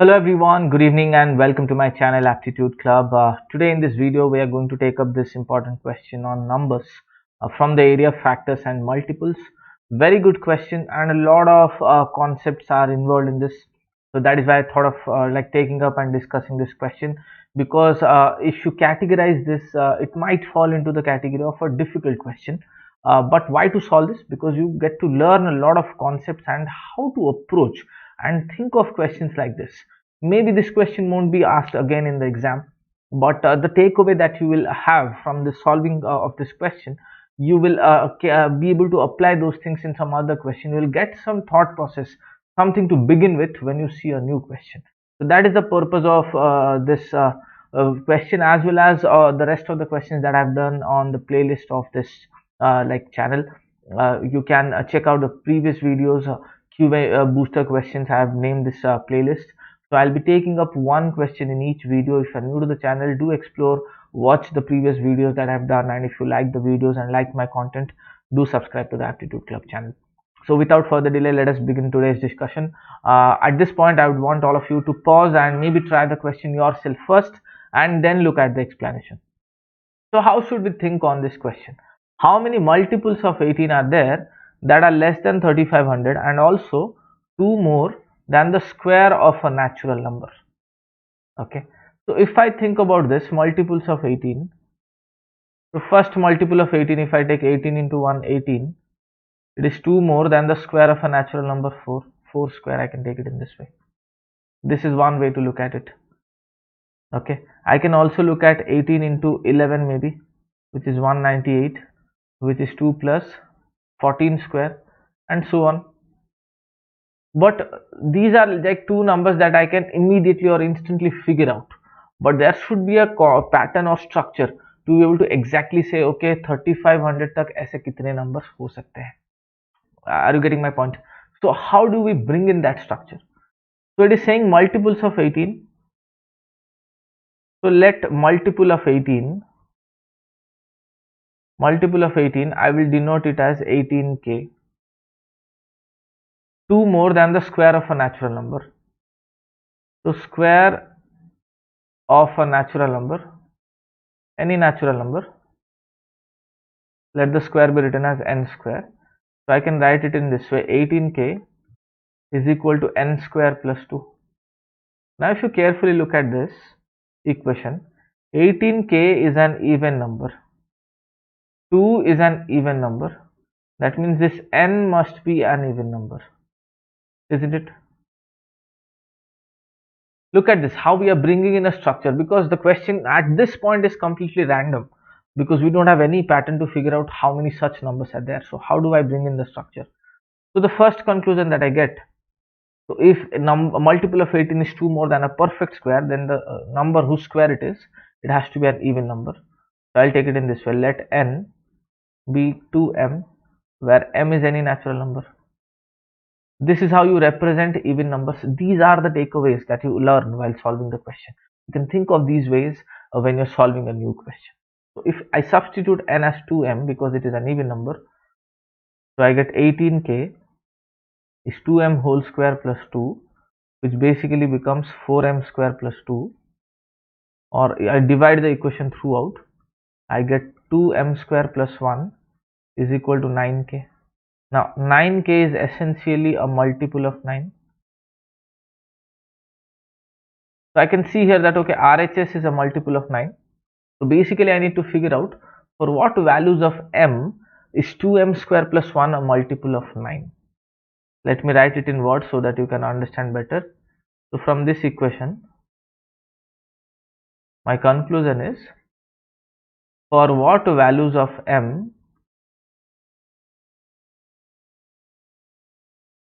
Hello everyone, good evening and welcome to my channel Aptitude Club. Today in this video we are going to take up this important question on numbers from the area of factors and multiples. Very good question and a lot of concepts are involved in this. So that is why I thought of like taking up and discussing this question because if you categorize this, it might fall into the category of a difficult question. But why to solve this? Because you get to learn a lot of concepts and how to approach and think of questions like this. Maybe this question won't be asked again in the exam, but the takeaway that you will have from the solving of this question, you will be able to apply those things in some other question. You will get some thought process, something to begin with when you see a new question. So that is the purpose of this question, as well as the rest of the questions that I've done on the playlist of this like channel. You can check out the previous videos. QA booster questions. I have named this playlist. So I'll be taking up one question in each video. If you're new to the channel, do explore, watch the previous videos that I've done, and if you like the videos and like my content, do subscribe to the Aptitude Club channel. So without further delay, let us begin today's discussion. At this point, I would want all of you to pause and maybe try the question yourself first and then look at the explanation. So how should we think on this question? How many multiples of 18 are there that are less than 3500 and also two more than the square of a natural number? Okay. So if I think about this multiples of 18, the first multiple of 18, if I take 18 into 1, 18, it is 2 more than the square of a natural number 4. 4 square, I can take it in this way. This is one way to look at it. Okay. I can also look at 18 into 11 maybe, which is 198, which is 2 plus 14 square, and so on. But these are like two numbers that I can immediately or instantly figure out. But there should be a pattern or structure to be able to exactly say, okay, 3500 तक ऐसे कितने numbers हो सकते हैं. Are you getting my point? So how do we bring in that structure? So it is saying multiples of 18. So let multiple of 18, I will denote it as 18k. 2 more than the square of a natural number. So square of a natural number, any natural number, let the square be written as n square. So I can write it in this way, 18k is equal to n square plus 2. Now if you carefully look at this equation, 18k is an even number, 2 is an even number, that means this n must be an even number, isn't it? Look at this, how we are bringing in a structure, because the question at this point is completely random, because we don't have any pattern to figure out how many such numbers are there. So how do I bring in the structure? So the first conclusion that I get, so if a multiple of 18 is 2 more than a perfect square, then the number whose square it is, it has to be an even number. So I'll take it in this way, let n be 2m, where m is any natural number. This is how you represent even numbers. These are the takeaways that you learn while solving the question. You can think of these ways when you're solving a new question. So if I substitute n as 2m because it is an even number, so I get 18k is 2m whole square plus 2, which basically becomes 4m square plus 2, or I divide the equation throughout, I get 2m square plus 1 is equal to 9k. Now 9k is essentially a multiple of 9. So I can see here that okay, RHS is a multiple of 9. So basically I need to figure out for what values of m is 2m square plus 1 a multiple of 9. Let me write it in words so that you can understand better. So from this equation, my conclusion is for what values of m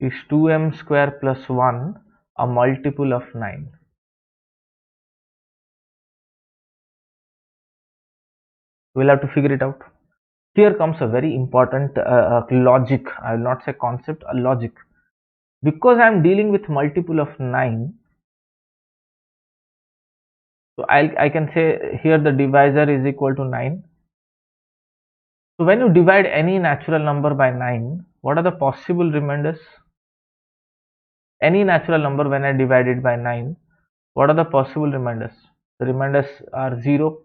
is 2m square plus 1 a multiple of 9. We'll have to figure it out. Here comes a very important logic. I will not say concept, a logic. Because I am dealing with multiple of 9, so I can say here the divisor is equal to 9. So when you divide any natural number by 9, what are the possible remainders? any natural number when I divide it by 9, what are the possible remainders? The remainders are 0,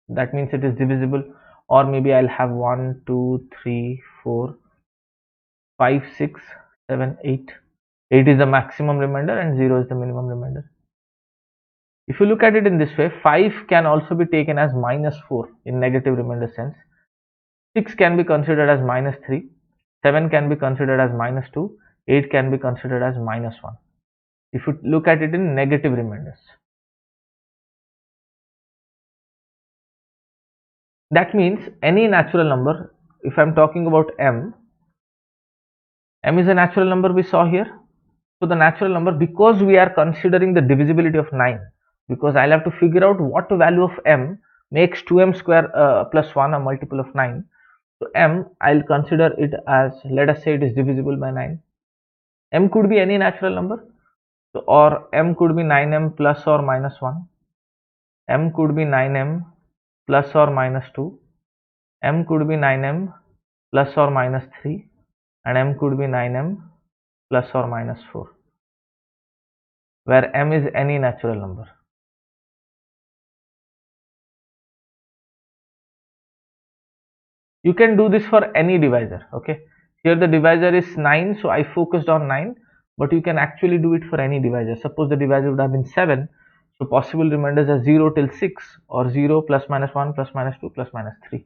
that means it is divisible, or maybe I'll have 1, 2, 3, 4, 5, 6, 7, 8. 8 is the maximum remainder and 0 is the minimum remainder. If you look at it in this way, 5 can also be taken as minus 4 in negative remainder sense. 6 can be considered as minus 3. 7 can be considered as minus 2. 8 can be considered as minus 1. If you look at it in negative remainders. That means any natural number, if I'm talking about m is a natural number we saw here. So the natural number, because we are considering the divisibility of 9, because I'll have to figure out what value of m makes 2m square plus 1 a multiple of 9. So m, I'll consider it as, let us say it is divisible by 9. M could be any natural number. So, or m could be 9m plus or minus 1. M could be 9m plus or minus 2. M could be 9m plus or minus 3. And m could be 9m plus or minus 4, where m is any natural number. You can do this for any divisor. Okay, here the divisor is 9, so I focused on 9, but you can actually do it for any divisor. Suppose the divisor would have been 7, so possible remainders are 0 till 6, or 0 plus minus 1 plus minus 2 plus minus 3.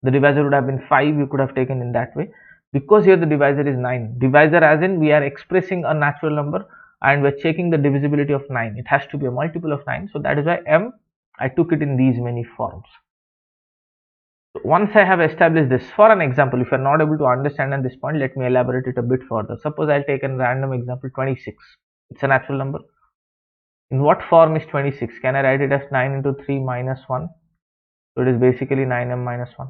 The divisor would have been 5, you could have taken in that way. Because here the divisor is 9, divisor as in we are expressing a natural number and we're checking the divisibility of 9. It has to be a multiple of 9, so that is why m, I took it in these many forms. So once I have established this, for an example, if you are not able to understand at this point, let me elaborate it a bit further. Suppose I'll take a random example, 26. It's a natural number. In what form is 26? Can I write it as 9 into 3 minus 1? So it is basically 9m minus 1.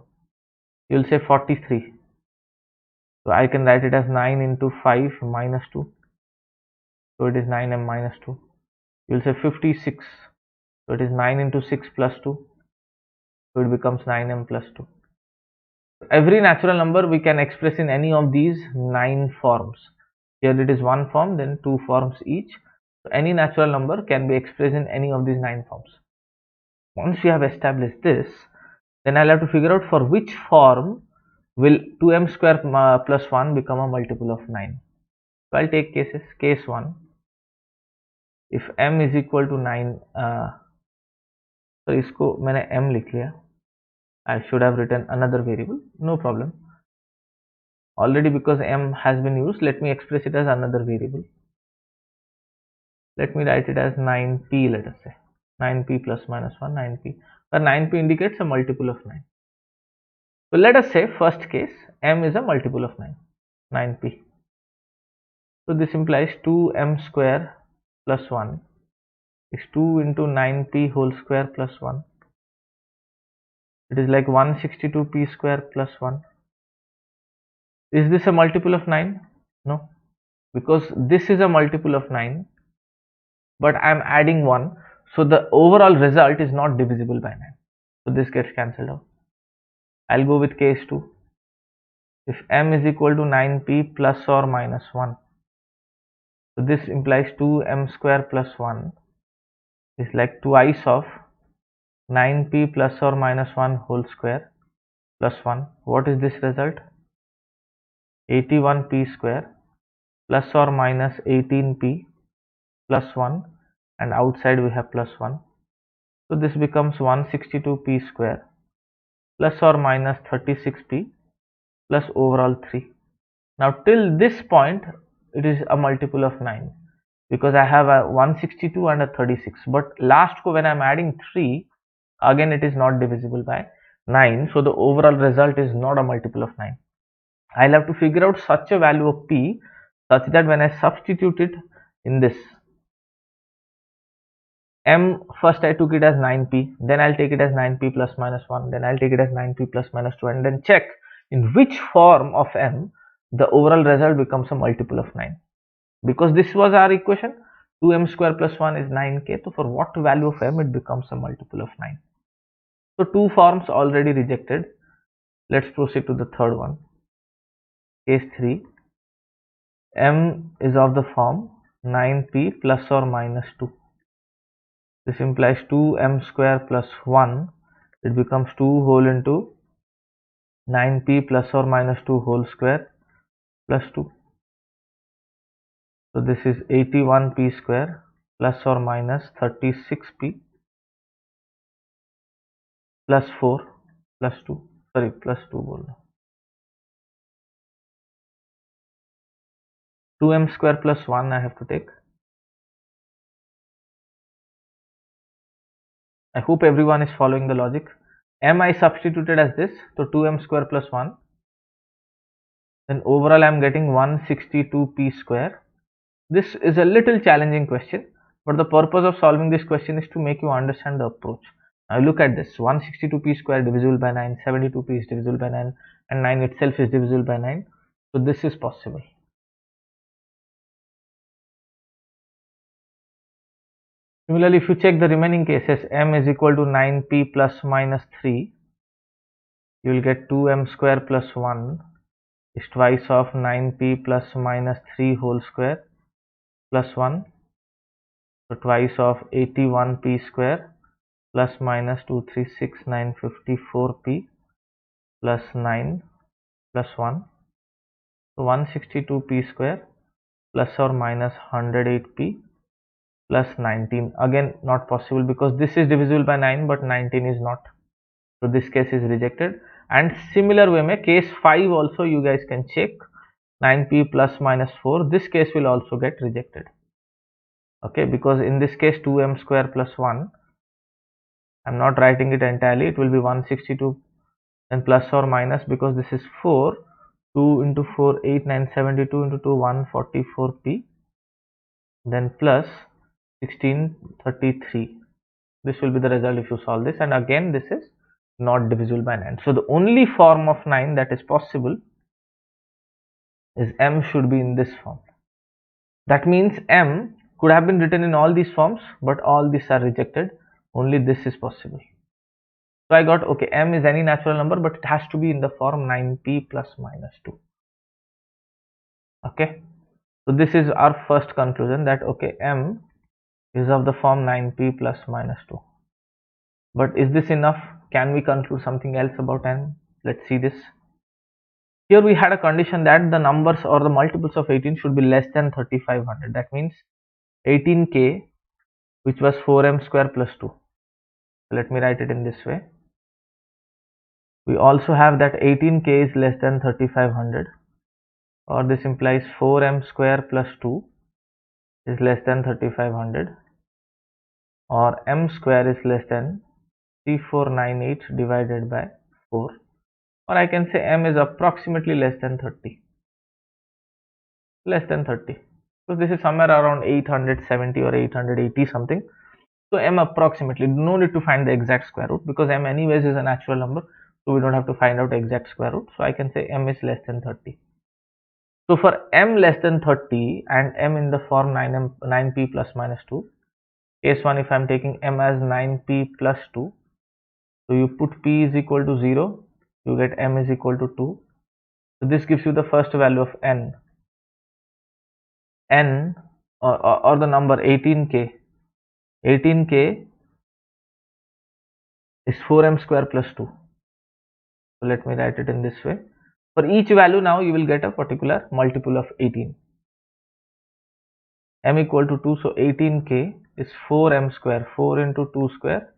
You'll say 43. So I can write it as 9 into 5 minus 2. So it is 9m minus 2. You'll say 56. So it is 9 into 6 plus 2. So it becomes 9m plus 2. Every natural number we can express in any of these 9 forms. Here it is one form, then 2 forms each. So any natural number can be expressed in any of these 9 forms. Once we have established this, then I'll have to figure out for which form will 2m square plus 1 become a multiple of 9. So I'll take cases. Case 1, if m is equal to 9, तो इसको मैंने m लिख लिया. I should have written another variable, no problem. Already because m has been used, let me express it as another variable. Let me write it as 9p, let us say 9p plus minus 1, 9p, where 9p indicates a multiple of 9. So let us say first case, m is a multiple of 9, 9p. So this implies 2m square plus 1 is 2 into 9p whole square plus 1. It is like 162p square plus 1. Is this a multiple of 9? No, because this is a multiple of 9, but I am adding 1. So the overall result is not divisible by 9. So this gets cancelled out. I'll go with case 2. If m is equal to 9p plus or minus 1. So this implies 2m square plus 1 is like twice of 9p plus or minus 1 whole square plus 1. What is this result? 81p square plus or minus 18p plus 1, and outside we have plus 1. So this becomes 162p square plus or minus 36p plus overall 3. Now till this point it is a multiple of 9 because I have a 162 and a 36, but last ko when I am adding 3, again it is not divisible by 9, so the overall result is not a multiple of 9. I'll have to figure out such a value of p such that when I substitute it in this m, first I took it as 9p, then I'll take it as 9p plus minus 1, then I'll take it as 9p plus minus 2, and then check in which form of m the overall result becomes a multiple of 9. Because this was our equation, 2m square plus 1 is 9k, so for what value of m it becomes a multiple of 9. So 2 forms already rejected. Let's proceed to the third one. Case 3, m is of the form 9p plus or minus 2. This implies 2m square plus 1. It becomes 2 whole into 9p plus or minus 2 whole square plus 2. So this is 81p square plus or minus 36p plus 4 plus 2. Sorry, plus 2 बोलना. 2m square plus 1 I have to take. I hope everyone is following the logic. M I substituted as this, so 2m square plus 1. Then overall I am getting 162p square. This is a little challenging question, but the purpose of solving this question is to make you understand the approach. Now look at this, 162p square divisible by 9, 72p is divisible by 9, and 9 itself is divisible by 9. So this is possible. Similarly, if you check the remaining cases, m is equal to 9p plus minus 3, you will get 2m square plus 1 is twice of 9p plus minus 3 whole square plus 1. So twice of 81p square plus minus 236,954p plus 9 plus 1. So 162p square plus or minus 108p plus 19. Again not possible because this is divisible by 9 but 19 is not. So this case is rejected. And similar way mein case 5 also you guys can check, 9p plus minus 4. This case will also get rejected. Okay, because in this case 2m square plus 1, I'm not writing it entirely, it will be 162 and plus or minus, because this is 4, 2 into 4 8 9 72 into 2 144p, then plus 1633. This will be the result if you solve this, and again this is not divisible by 9. So the only form of 9 that is possible is m should be in this form. That means m could have been written in all these forms, but all these are rejected. Only this is possible. So I got, okay, m is any natural number, but it has to be in the form 9p plus minus 2. Okay, so this is our first conclusion, that okay, m is of the form 9p plus minus 2. But is this enough? Can we conclude something else about m? Let's see this. Here we had a condition that the numbers or the multiples of 18 should be less than 3500. That means 18k, which was 4m square plus 2. Let me write it in this way. We also have that 18k is less than 3500, or this implies 4m square plus 2 is less than 3500, or m square is less than 3498 divided by 4, or I can say m is approximately less than 30. So this is somewhere around 870 or 880 something. So m approximately, no need to find the exact square root because m anyways is a natural number, so we don't have to find out exact square root. So I can say m is less than 30. So for m less than 30 and m in the form 9p plus minus 2, case 1, if I am taking m as 9p plus 2, so you put p is equal to 0, you get m is equal to 2. So this gives you the first value of n or the number 18k. 18k is 4m square plus 2. So let me write it in this way. For each value now you will get a particular multiple of 18. M equal to 2, so 18k is 4m square, 4 into 2 square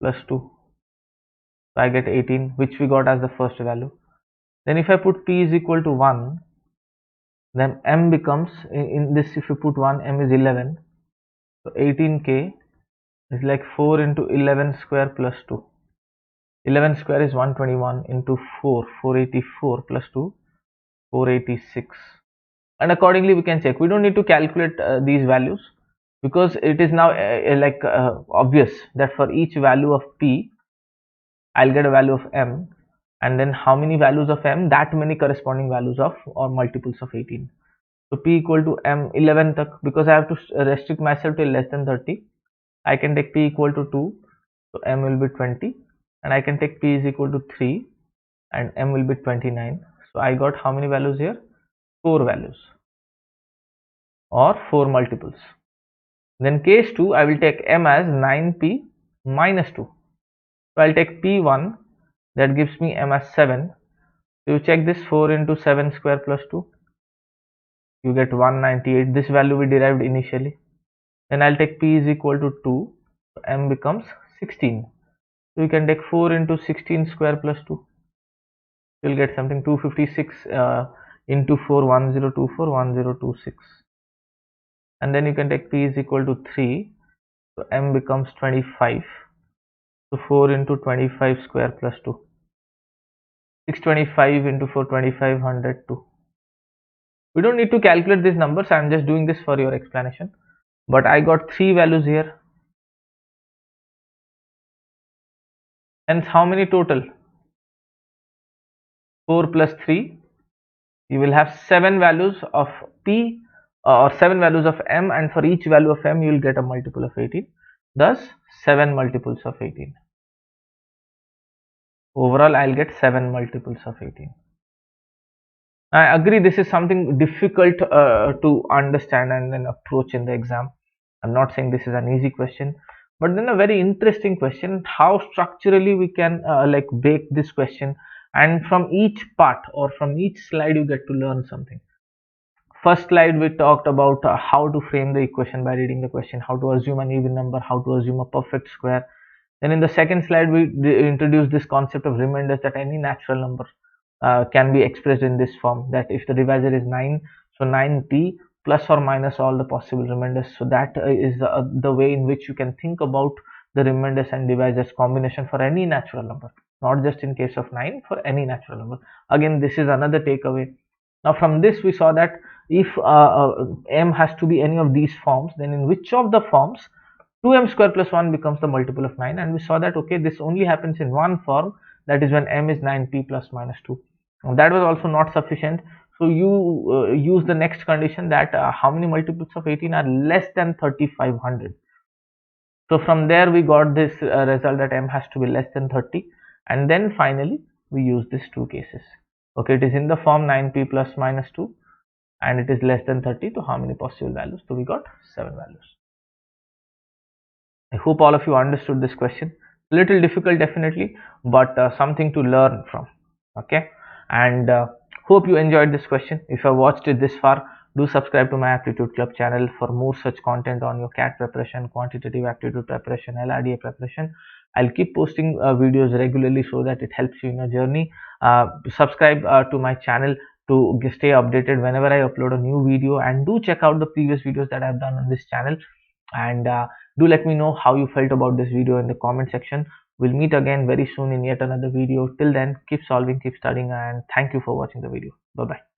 plus 2. So I get 18, which we got as the first value. Then if I put p is equal to 1, then m becomes, in this if you put 1, m is 11. So 18k is like 4 into 11 square plus 2. 11 square is 121 into 4, 484 plus 2, 486. And accordingly we can check. We don't need to calculate these values because it is now obvious that for each value of p, I'll get a value of m, and then how many values of m, that many corresponding values of or multiples of 18. So p equal to m 11 tak, because I have to restrict myself to less than 30. I can take p equal to 2, so m will be 20, and I can take p is equal to 3 and m will be 29. So I got how many values here? 4 values. or 4 multiples. Then case 2, I will take m as 9p minus 2. So I'll take p1, that gives me m as 7. So you check this, 4 into 7 square plus 2, you get 198. This value we derived initially. Then I'll take p is equal to 2, so m becomes 16. So you can take 4 into 16 square plus 2. You'll get something 256 into 4, 1024, 1026. And then you can take p is equal to 3, so m becomes 25. So 4 into 25 square plus 2. 625 into 4, 2502. We don't need to calculate these numbers. I'm just doing this for your explanation. But I got 3 values here. Hence, how many total? 4 plus 3. You will have 7 values of p or 7 values of m, and for each value of m, you will get a multiple of 18. Thus, 7 multiples of 18. Overall, I'll get 7 multiples of 18. I agree this is something difficult to understand and then approach in the exam. I'm not saying this is an easy question, but then a very interesting question, how structurally we can like bake this question, and from each part or from each slide you get to learn something. First slide we talked about how to frame the equation by reading the question, how to assume an even number, how to assume a perfect square. Then in the second slide we introduced this concept of remainders, that any natural number can be expressed in this form, that if the divisor is 9, so 9p plus or minus all the possible remainders. So that is the way in which you can think about the remainders and divisors combination for any natural number, not just in case of 9, for any natural number. Again, this is another takeaway. Now from this we saw that if m has to be any of these forms, then in which of the forms 2m square plus 1 becomes the multiple of 9, and we saw that okay, this only happens in one form, that is when m is 9p plus minus 2. Now, that was also not sufficient, so you use the next condition, that how many multiples of 18 are less than 3500. So from there we got this result that m has to be less than 30, and then finally we use these two cases. Okay, it is in the form 9p plus minus 2 and it is less than 30, so how many possible values? So we got 7 values. I hope all of you understood this question. Little difficult definitely, but something to learn from. Okay, and hope you enjoyed this question. If you have watched it this far, do subscribe to my Aptitude Club channel for more such content on your CAT preparation, quantitative aptitude preparation, LRDA preparation. I'll keep posting videos regularly so that it helps you in your journey. Subscribe to my channel to stay updated whenever I upload a new video, and do check out the previous videos that I've done on this channel. And do let me know how you felt about this video in the comment section. We'll meet again very soon in yet another video. Till then, keep solving, keep studying, and thank you for watching the video. Bye bye.